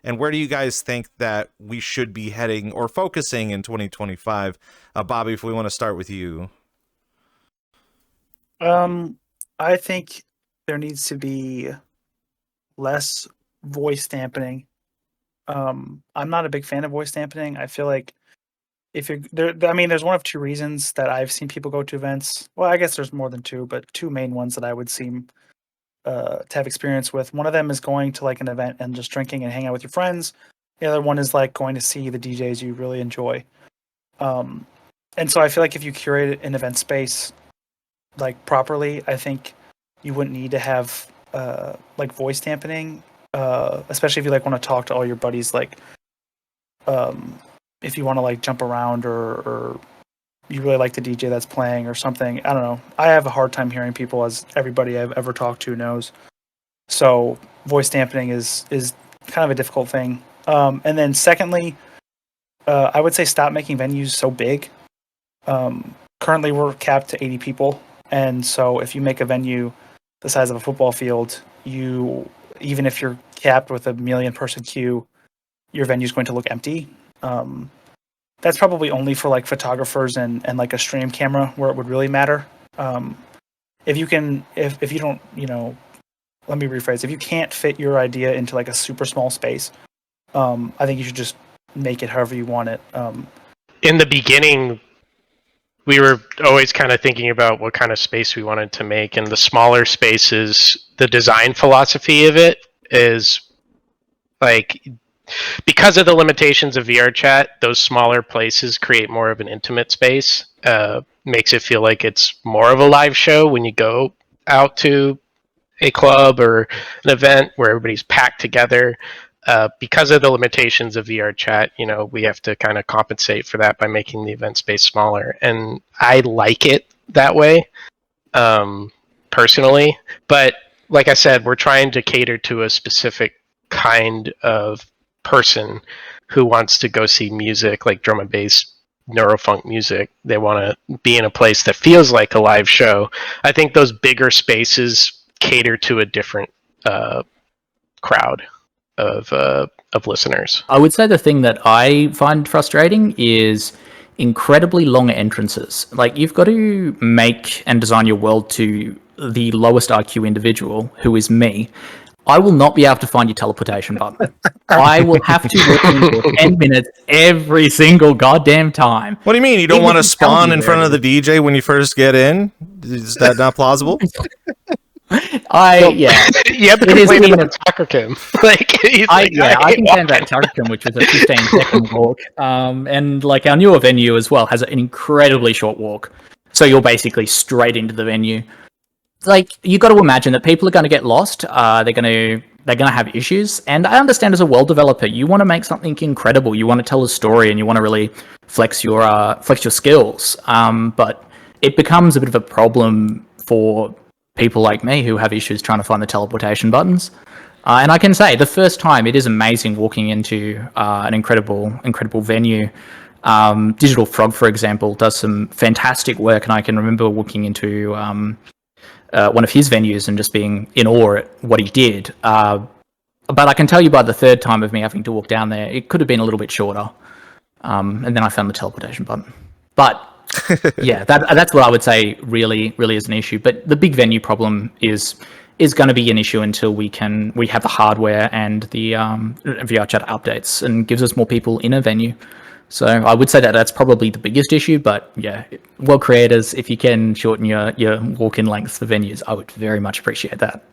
and where do you guys think that we should be heading or focusing in 2025? Bobby, if we want to start with you. I think there needs to be less voice dampening. I'm not a big fan of voice dampening. I feel like if you're there, I mean, there's one of two reasons that I've seen people go to events. Well, I guess there's more than two, but two main ones that I would seem to have experience with. One of them is going to like an event and just drinking and hanging out with your friends. The other one is like going to see the DJs you really enjoy. And so I feel like if you curate an event space like properly, I think you wouldn't need to have like voice dampening, especially if you like want to talk to all your buddies, like if you want to like jump around or you really like the DJ that's playing or something. I don't know. I have a hard time hearing people, as everybody I've ever talked to knows. So voice dampening is kind of a difficult thing. And then secondly, I would say stop making venues so big. Currently, we're capped to 80 people, and so if you make a venue the size of a football field, even if you're capped with a 1,000,000-person queue, your venue is going to look empty. That's probably only for like photographers and like a stream camera where it would really matter. If you don't, let me rephrase. If you can't fit your idea into like a super small space, I think you should just make it however you want it. In the beginning, we were always kind of thinking about what kind of space we wanted to make, and the smaller spaces, the design philosophy of it is like, because of the limitations of VRChat, those smaller places create more of an intimate space. Makes it feel like it's more of a live show when you go out to a club or an event where everybody's packed together. Because of the limitations of VRChat, we have to kind of compensate for that by making the event space smaller. And I like it that way, personally. But like I said, we're trying to cater to a specific kind of person who wants to go see music, like drum and bass, neurofunk music. They want to be in a place that feels like a live show. I think those bigger spaces cater to a different crowd of listeners. I would say the thing that I find frustrating is incredibly long entrances. Like, you've got to make and design your world to the lowest IQ individual, who is me. I will not be able to find your teleportation button. I will have to walk in for 10 minutes every single goddamn time. What do you mean? You don't want to spawn in front of the DJ when you first get in? Is that not plausible? You have to complain about Tucker Kim. I complained about Tucker Kim, which was a 15-second walk. And like our newer venue as well has an incredibly short walk. So you're basically straight into the venue. Like, you got to imagine that people are going to get lost. They're going to have issues. And I understand, as a world developer, you want to make something incredible. You want to tell a story, and you want to really flex your skills. But it becomes a bit of a problem for people like me who have issues trying to find the teleportation buttons. And I can say, the first time, it is amazing walking into an incredible venue. Digital Frog, for example, does some fantastic work, and I can remember walking into one of his venues and just being in awe at what he did. But I can tell you, by the third time of me having to walk down there, it could have been a little bit shorter. And then I found the teleportation button. But yeah, that's what I would say really is an issue. But the big venue problem is going to be an issue until we have the hardware and the VRChat updates and gives us more people in a venue. So I would say that that's probably the biggest issue. But yeah, world creators, if you can shorten your walk-in lengths for venues, I would very much appreciate that.